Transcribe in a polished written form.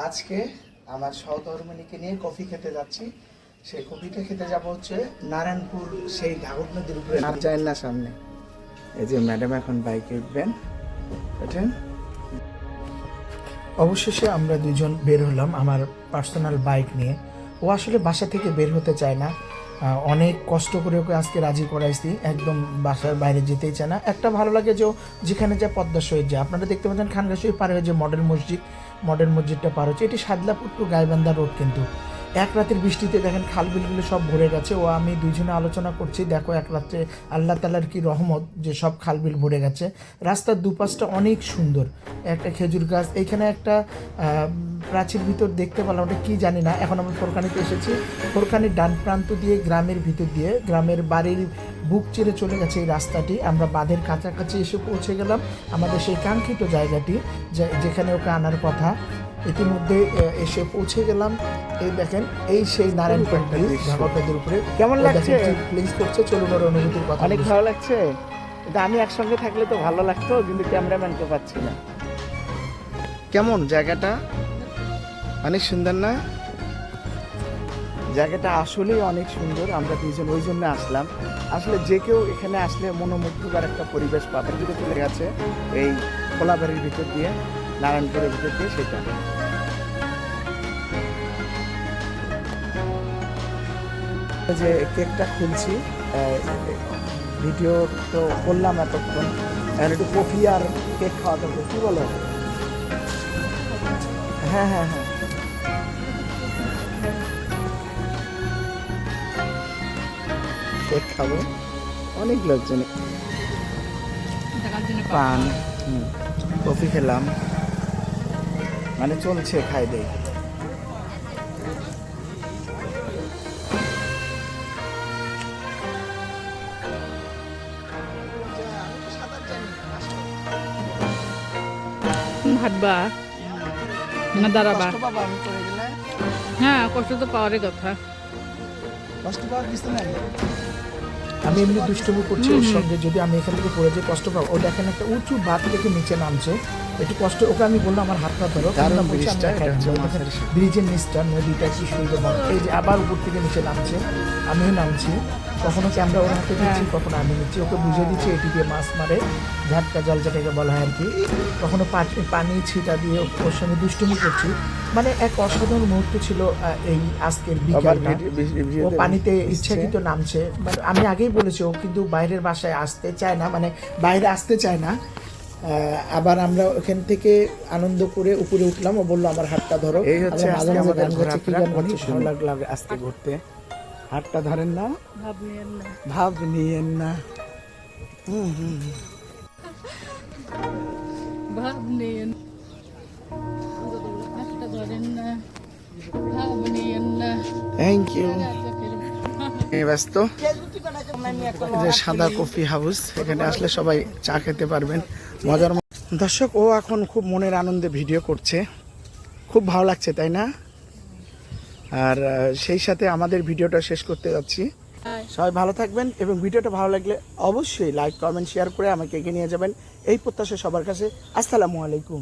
আজকে আমার সহধর্মিণীকে নিয়ে কফি খেতে যাচ্ছি। সেই কফিটা খেতে যাব হচ্ছে নারায়ণপুর, সেই ঘাঘর নদীর উপরে যায় না সামনে। এই যে ম্যাডাম এখন বাইকে উঠবেন, ওঠেন। অবশেষে আমরা দুজন বের হলাম আমার পার্সোনাল বাইক নিয়ে। ও আসলে বাসা থেকে বের হতে চায় না, অনেক কষ্ট করে ওকে আজকে রাজি করাইছি, একদম বাসার বাইরে যেতেই চায় না। একটা ভালো লাগে যে যেখানে যায় পদ্মা শহীদ যায়, আপনারা দেখতে পাচ্ছেন খানগা শহীদ পার হয়ে যে মডেল মসজিদটা পার হচ্ছে, এটি সাদলাপুর টু গাইবান্ধা রোড। কিন্তু এক রাতের বৃষ্টিতে দেখেন খাল বিলগুলো সব ভরে গেছে। ও আমি দুইজনে আলোচনা করছি, দেখো এক রাত্রে আল্লাহ তালার কি রহমত যে সব খাল বিল ভরে গেছে। রাস্তার দুপাশটা অনেক সুন্দর, একটা খেজুর গাছ, এইখানে একটা প্রাচীর ভিতর দেখতে পেলাম, ওটা কী জানি না। এখন আমরা ফোরখানিতে এসেছি, ফোরখানির ডান প্রান্ত দিয়ে গ্রামের ভিতর দিয়ে গ্রামের বাড়ির বুক চিরে চলে গেছে এই রাস্তাটি। আমরা বাঁধের কাছাকাছি এসে পৌঁছে গেলাম আমাদের সেই কাঙ্ক্ষিত জায়গাটি, যেখানে ওকে আনার কথা। ইতিমধ্যে এসে পৌঁছে গেলাম। এই দেখেন, এই সেই নারায়ণপুর ঘাঘর নদীর উপরে। কেমন লাগছে? প্লিজ করছে, চলুন ওর অনুভূতির কথা। অনেক ভালো লাগছে। কিন্তু আমি একসঙ্গে থাকলে তো ভালো লাগতো, কিন্তু ক্যামেরাম্যানকে পাচ্ছি না। কেমন জায়গাটা? অনেক সুন্দর না? জায়গাটা আসলেই অনেক সুন্দর। আমরা দুজন ওই জন্য আসলাম। আসলে যে কেউ এখানে আসলে মনোমুগ্ধকর একটা পরিবেশ পাবে। যদি চলে গেছে এই খোলাবাড়ির ভিতর দিয়ে, নারায়ণপুরের ভিতর দিয়ে, সেটা যে কেকটা খুলছি, ভিডিও তো করলাম এতক্ষণ, আর একটু কফি আর কেক খাওয়া যাবে, কি বলো? হ্যাঁ হ্যাঁ হ্যাঁ, কেক খাবো। অনেক লোকজন, পান, কফি খেলাম, মানে চলছে, খাই দেই। হাঁটবা না দাঁড়াবা? কষ্ট পাবো আমি পড়ে গেলে? হ্যাঁ, কষ্ট তো পাওয়ারই কথা। কষ্ট পাওয়ার কিছু নাই। আমি এমনি দুষ্টুমি করছি ওর সঙ্গে, যদি আমি এখান থেকে পড়ে যাই কষ্ট পাবো। ও দেখেন একটা উঁচু বাঁধ থেকে নিচে নামছে, একটু কষ্ট। ওকে আমি বললাম আমার হাতটা ধরো, ব্রিজের নিচটা, নদীটা কি সুন্দর। এই যে আবার উপর থেকে নিচে নামছে, আমিও নামছি। কখনো ক্যামেরা ওর হাতে দিচ্ছি, কখনো আমি নিচ্ছি। ওকে বুঝিয়ে দিচ্ছি এটি দিয়ে মাছ মারে, ঝাটকা জাল যেটাকে বলা হয় আর কি। কখনো পানি ছিটা দিয়ে ওর সঙ্গে দুষ্টুমি করছি। মানে এক অসাধারণ মুহূর্ত ছিল এই আজকের বিকালটা। ও পানিতে ইচ্ছাকৃত নামছে, মানে আমি আগেই বলেছি ও কিন্তু বাইরের বাসায় আসতে চায় না, মানে বাইরে আসতে চায় না। আবার আমরা ওখান থেকে আনন্দ করে উপরে উঠলাম, ও বললো আমার হাতটা ধরো। এই হচ্ছে মাঝে মাঝে গান গাচ্ছে, কি গান অনেক গাচ্ছে ভালো লাগলো আজকে ঘুরতে। হাতটা ধরেন না, ভাব নিয়েন না, ভাব নিয়েন না। ভাব নিয়েন, হাতটা ধরেন না, ভাব নিয়েন না। Thank you. ব্যস্ত যে সাদা কফি হাউস, এখানে আসলে সবাই চা খেতে পারবেন মজার। দর্শক, ও এখন খুব মনের আনন্দে ভিডিও করছে, খুব ভালো লাগছে, তাই না? আর সেই সাথে আমাদের ভিডিওটা শেষ করতে যাচ্ছি। সবাই ভালো থাকবেন, এবং ভিডিওটা ভালো লাগলে অবশ্যই লাইক, কমেন্ট, শেয়ার করে আমাকে এগিয়ে নিয়ে যাবেন, এই প্রত্যাশা সবার কাছে। আসসালামু আলাইকুম।